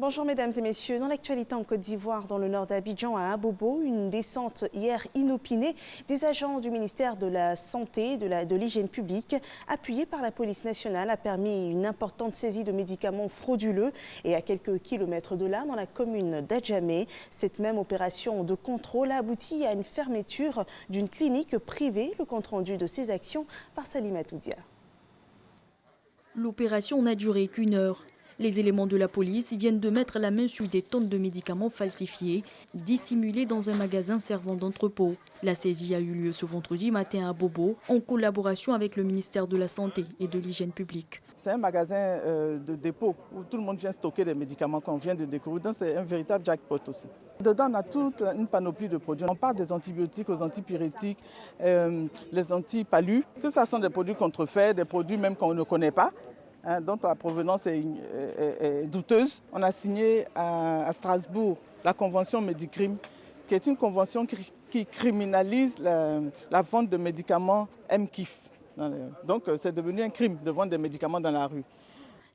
Bonjour mesdames et messieurs. Dans l'actualité en Côte d'Ivoire, dans le nord d'Abidjan à Abobo, une descente hier inopinée des agents du ministère de la Santé et de l'Hygiène publique, appuyés par la police nationale, a permis une importante saisie de médicaments frauduleux. Et à quelques kilomètres de là, dans la commune d'Adjamé, cette même opération de contrôle a abouti à une fermeture d'une clinique privée. Le compte-rendu de ces actions par Salima Toudia. L'opération n'a duré qu'une heure. Les éléments de la police viennent de mettre la main sur des tonnes de médicaments falsifiés, dissimulés dans un magasin servant d'entrepôt. La saisie a eu lieu ce vendredi matin à Bobo, en collaboration avec le ministère de la Santé et de l'Hygiène publique. C'est un magasin de dépôt où tout le monde vient stocker les médicaments qu'on vient de découvrir. Donc c'est un véritable jackpot aussi. Dedans, on a toute une panoplie de produits. On parle des antibiotiques aux antipyrétiques, les antipalus. Tout ça sont des produits contrefaits, des produits même qu'on ne connaît pas, dont la provenance est douteuse. On a signé à Strasbourg la convention Medicrime, qui est une convention qui criminalise la vente de médicaments MKIF. Donc c'est devenu un crime de vendre des médicaments dans la rue.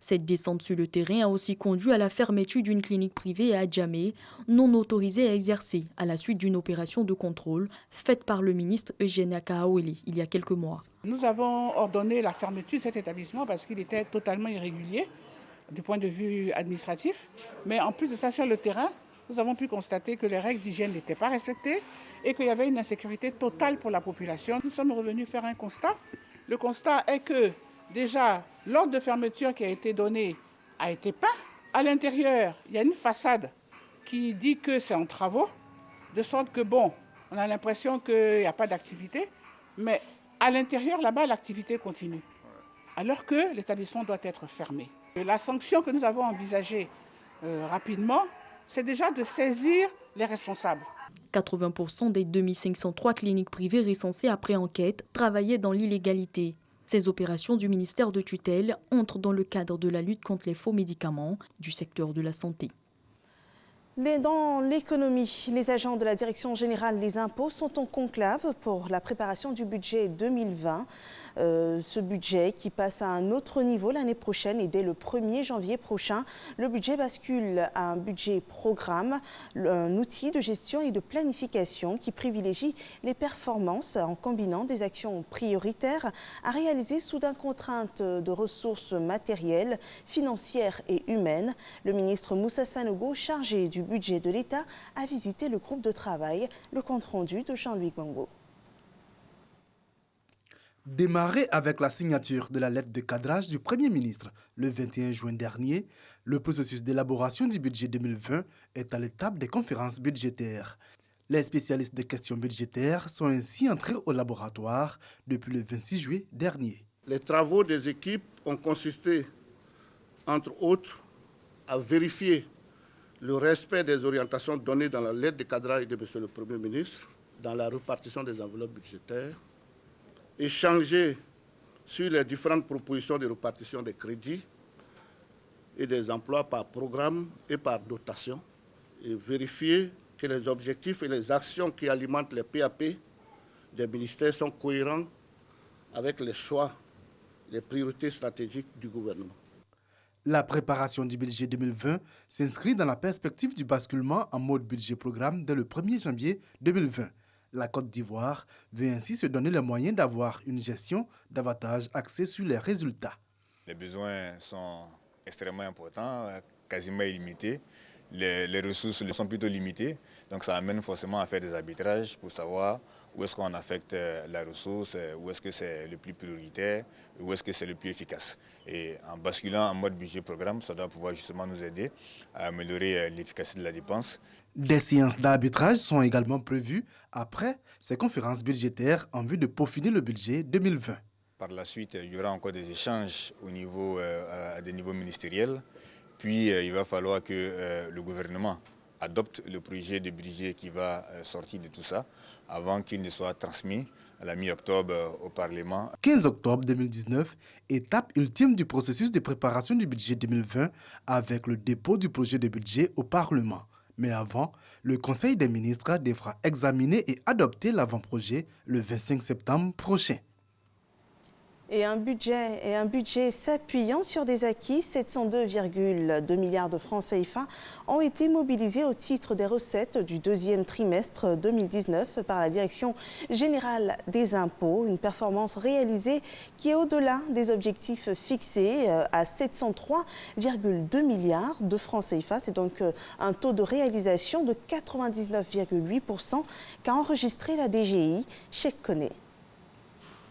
Cette descente sur le terrain a aussi conduit à la fermeture d'une clinique privée à Adjamé, non autorisée à exercer à la suite d'une opération de contrôle faite par le ministre Eugène Akahaouele il y a quelques mois. Nous avons ordonné la fermeture de cet établissement parce qu'il était totalement irrégulier du point de vue administratif. Mais en plus de ça, sur le terrain, nous avons pu constater que les règles d'hygiène n'étaient pas respectées et qu'il y avait une insécurité totale pour la population. Nous sommes revenus faire un constat. Le constat est que déjà, l'ordre de fermeture qui a été donné a été peint. À l'intérieur, il y a une façade qui dit que c'est en travaux, de sorte que on a l'impression qu'il n'y a pas d'activité, mais à l'intérieur, là-bas, l'activité continue, alors que l'établissement doit être fermé. La sanction que nous avons envisagée rapidement, c'est déjà de saisir les responsables. 80% des 2503 cliniques privées recensées après enquête travaillaient dans l'illégalité. Ces opérations du ministère de tutelle entrent dans le cadre de la lutte contre les faux médicaments du secteur de la santé. Dans l'économie, les agents de la Direction générale des impôts sont en conclave pour la préparation du budget 2020. Ce budget qui passe à un autre niveau l'année prochaine et dès le 1er janvier prochain, le budget bascule à un budget programme, un outil de gestion et de planification qui privilégie les performances en combinant des actions prioritaires à réaliser sous des contraintes de ressources matérielles, financières et humaines. Le ministre Moussa Sanogo, chargé du budget de l'État, a visité le groupe de travail. Le compte-rendu de Jean-Louis Gbango. Démarré avec la signature de la lettre de cadrage du Premier ministre le 21 juin dernier, le processus d'élaboration du budget 2020 est à l'étape des conférences budgétaires. Les spécialistes des questions budgétaires sont ainsi entrés au laboratoire depuis le 26 juillet dernier. Les travaux des équipes ont consisté, entre autres, à vérifier le respect des orientations données dans la lettre de cadrage de M. le Premier ministre, dans la répartition des enveloppes budgétaires, échanger sur les différentes propositions de répartition des crédits et des emplois par programme et par dotation, et vérifier que les objectifs et les actions qui alimentent les PAP des ministères sont cohérents avec les choix, les priorités stratégiques du gouvernement. La préparation du budget 2020 s'inscrit dans la perspective du basculement en mode budget-programme dès le 1er janvier 2020. La Côte d'Ivoire veut ainsi se donner les moyens d'avoir une gestion davantage axée sur les résultats. Les besoins sont extrêmement importants, quasiment illimités. Les ressources sont plutôt limitées, donc ça amène forcément à faire des arbitrages pour savoir où est-ce qu'on affecte la ressource, où est-ce que c'est le plus prioritaire, où est-ce que c'est le plus efficace. Et en basculant en mode budget-programme, ça doit pouvoir justement nous aider à améliorer l'efficacité de la dépense. Des séances d'arbitrage sont également prévues après ces conférences budgétaires en vue de peaufiner le budget 2020. Par la suite, il y aura encore des échanges à des niveaux ministériels. Puis, il va falloir que le gouvernement adopte le projet de budget qui va sortir de tout ça avant qu'il ne soit transmis à la mi-octobre au Parlement. 15 octobre 2019, étape ultime du processus de préparation du budget 2020 avec le dépôt du projet de budget au Parlement. Mais avant, le Conseil des ministres devra examiner et adopter l'avant-projet le 25 septembre prochain. Et un budget s'appuyant sur des acquis, 702,2 milliards de francs CFA ont été mobilisés au titre des recettes du deuxième trimestre 2019 par la Direction générale des impôts. Une performance réalisée qui est au-delà des objectifs fixés à 703,2 milliards de francs CFA. C'est donc un taux de réalisation de 99,8% qu'a enregistré la DGI. Cheikh Koné.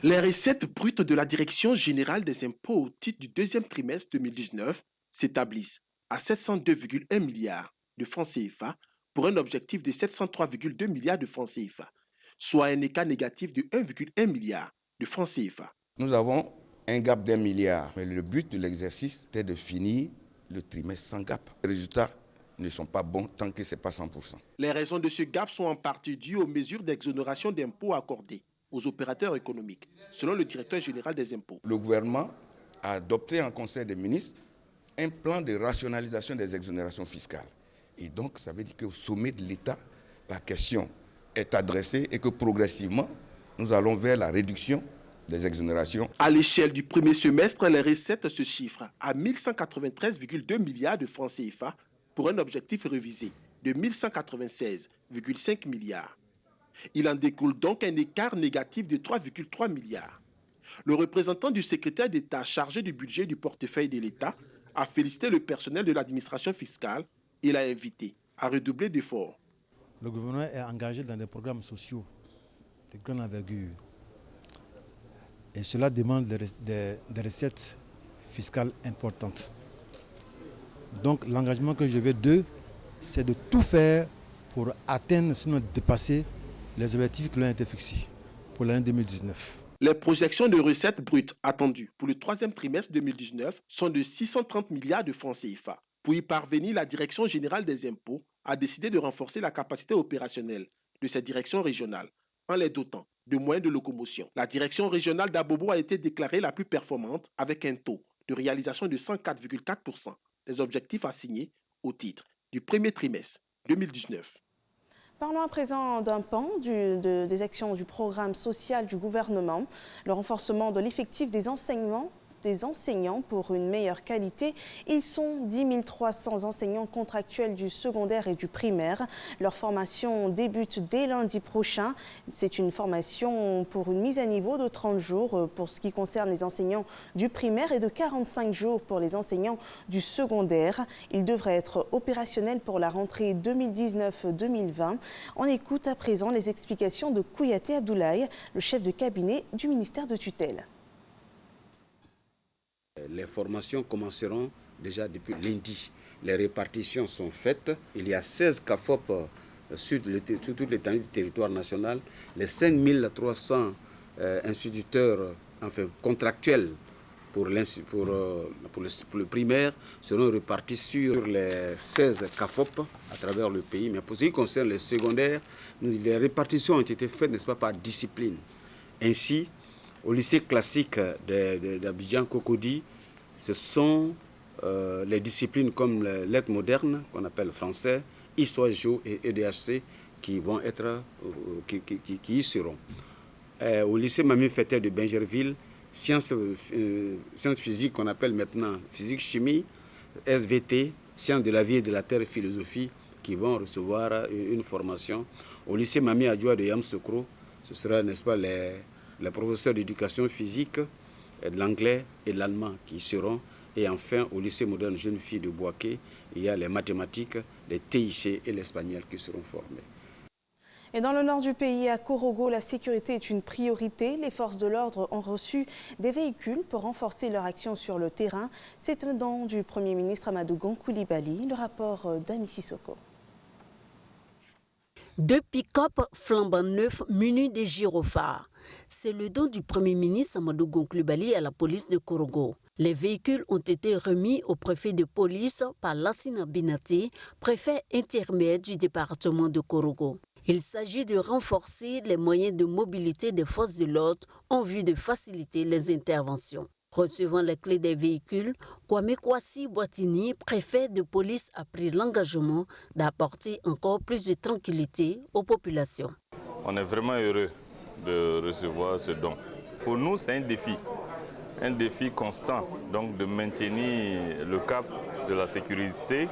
Les recettes brutes de la Direction générale des impôts au titre du deuxième trimestre 2019 s'établissent à 702,1 milliards de francs CFA pour un objectif de 703,2 milliards de francs CFA, soit un écart négatif de 1,1 milliard de francs CFA. Nous avons un gap d'1 milliard, mais le but de l'exercice était de finir le trimestre sans gap. Les résultats ne sont pas bons tant que ce n'est pas 100%. Les raisons de ce gap sont en partie dues aux mesures d'exonération d'impôts accordées aux opérateurs économiques, selon le directeur général des impôts. Le gouvernement a adopté en Conseil des ministres un plan de rationalisation des exonérations fiscales. Et donc, ça veut dire qu'au sommet de l'État, la question est adressée et que progressivement, nous allons vers la réduction des exonérations. À l'échelle du premier semestre, les recettes se chiffrent à 1193,2 milliards de francs CFA pour un objectif révisé de 1196,5 milliards. Il en découle donc un écart négatif de 3,3 milliards. Le représentant du secrétaire d'État chargé du budget du portefeuille de l'État a félicité le personnel de l'administration fiscale et l'a invité à redoubler d'efforts. Le gouvernement est engagé dans des programmes sociaux de grande envergure. Et cela demande des recettes fiscales importantes. Donc l'engagement que je vais d'eux, c'est de tout faire pour atteindre, sinon dépasser, les objectifs qui ont été fixés pour l'année 2019. Les projections de recettes brutes attendues pour le troisième trimestre 2019 sont de 630 milliards de francs CFA. Pour y parvenir, la Direction générale des impôts a décidé de renforcer la capacité opérationnelle de ces directions régionales en les dotant de moyens de locomotion. La direction régionale d'Abobo a été déclarée la plus performante avec un taux de réalisation de 104,4% des objectifs assignés au titre du premier trimestre 2019. Parlons à présent d'un pan des actions du programme social du gouvernement, le renforcement de l'effectif des enseignants pour une meilleure qualité. Ils sont 10 300 enseignants contractuels du secondaire et du primaire. Leur formation débute dès lundi prochain. C'est une formation pour une mise à niveau de 30 jours pour ce qui concerne les enseignants du primaire et de 45 jours pour les enseignants du secondaire. Ils devraient être opérationnels pour la rentrée 2019-2020. On écoute à présent les explications de Kouyaté Abdoulaye, le chef de cabinet du ministère de tutelle. Les formations commenceront déjà depuis lundi. Les répartitions sont faites. Il y a 16 CAFOP sur toute l'étendue du territoire national. Les 5300 instituteurs contractuels pour le primaire seront répartis sur les 16 CAFOP à travers le pays. Mais pour ce qui concerne les secondaires, les répartitions ont été faites, n'est-ce pas, par discipline. Ainsi, au lycée classique d'Abidjan Cocody, ce sont les disciplines comme les lettres modernes, qu'on appelle français, histoire géo et EDHC, qui y seront. Au lycée Mamie Fetter de Bingerville, sciences physiques, qu'on appelle maintenant physique-chimie, SVT, sciences de la vie et de la terre et philosophie, qui vont recevoir une formation. Au lycée Mamie Adjoua de Yamsokro, ce sera, n'est-ce pas, les professeurs d'éducation physique, de l'anglais et de l'allemand qui y seront. Et enfin, au lycée moderne Jeune Fille de Boaké, il y a les mathématiques, les TIC et l'espagnol qui seront formés. Et dans le nord du pays, à Korogo, la sécurité est une priorité. Les forces de l'ordre ont reçu des véhicules pour renforcer leur action sur le terrain. C'est un don du Premier ministre Amadou Gon Coulibaly. Le rapport d'Ami Sissoko. 2 pick-up flambant neufs munis de gyrophares. C'est le don du Premier ministre Amadou Gon Coulibaly à la police de Korogo. Les véhicules ont été remis au préfet de police par Lassina Binati, préfet intermédiaire du département de Korogo. Il s'agit de renforcer les moyens de mobilité des forces de l'ordre en vue de faciliter les interventions. Recevant les clés des véhicules, Kwame Kwasi Boitini, préfet de police, a pris l'engagement d'apporter encore plus de tranquillité aux populations. On est vraiment heureux de recevoir ce don. Pour nous, c'est un défi. un défi constant, donc de maintenir le cap de la sécurité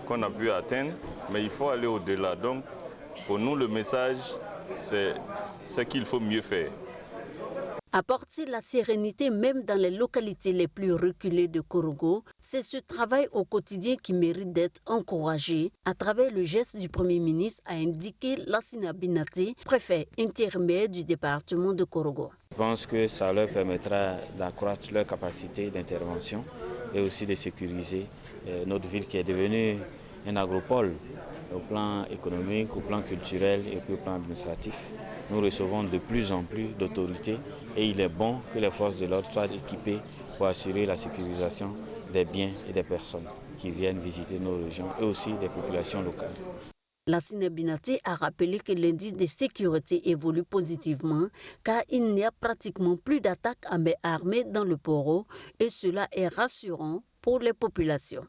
qu'on a pu atteindre, mais il faut aller au-delà. Donc, pour nous, le message, c'est ce qu'il faut mieux faire. Apporter la sérénité même dans les localités les plus reculées de Korogo, c'est ce travail au quotidien qui mérite d'être encouragé à travers le geste du Premier ministre, a indiqué Lassina Binaté, préfet intérimaire du département de Korogo. Je pense que ça leur permettra d'accroître leur capacité d'intervention et aussi de sécuriser notre ville qui est devenue un agropole au plan économique, au plan culturel et puis au plan administratif. Nous recevons de plus en plus d'autorités et il est bon que les forces de l'ordre soient équipées pour assurer la sécurisation des biens et des personnes qui viennent visiter nos régions et aussi des populations locales. Lassina Binaté a rappelé que l'indice de sécurité évolue positivement car il n'y a pratiquement plus d'attaques à main armée dans le Poro et cela est rassurant pour les populations.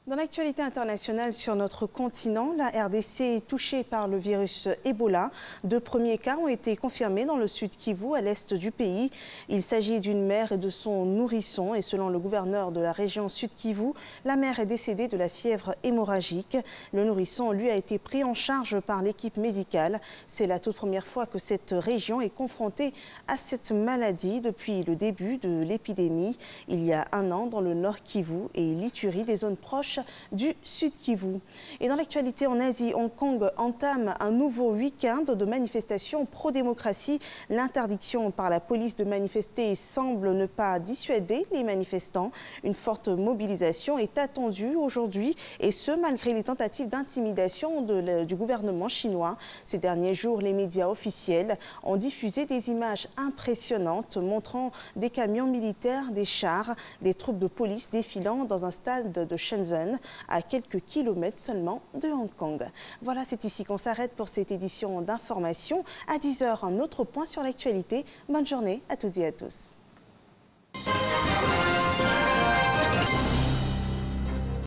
Dans l'actualité internationale sur notre continent, la RDC est touchée par le virus Ebola. 2 premiers cas ont été confirmés dans le sud Kivu, à l'est du pays. Il s'agit d'une mère et de son nourrisson. Et selon le gouverneur de la région sud Kivu, la mère est décédée de la fièvre hémorragique. Le nourrisson, lui, a été pris en charge par l'équipe médicale. C'est la toute première fois que cette région est confrontée à cette maladie depuis le début de l'épidémie. Il y a 1 an, dans le nord Kivu et l'Ituri, des zones proches du Sud Kivu. Et dans l'actualité en Asie, Hong Kong entame un nouveau week-end de manifestations pro-démocratie. L'interdiction par la police de manifester semble ne pas dissuader les manifestants. Une forte mobilisation est attendue aujourd'hui et ce, malgré les tentatives d'intimidation du gouvernement chinois. Ces derniers jours, les médias officiels ont diffusé des images impressionnantes montrant des camions militaires, des chars, des troupes de police défilant dans un stade de Shenzhen, à quelques kilomètres seulement de Hong Kong. Voilà, c'est ici qu'on s'arrête pour cette édition d'information. À 10h, un autre point sur l'actualité. Bonne journée à toutes et à tous.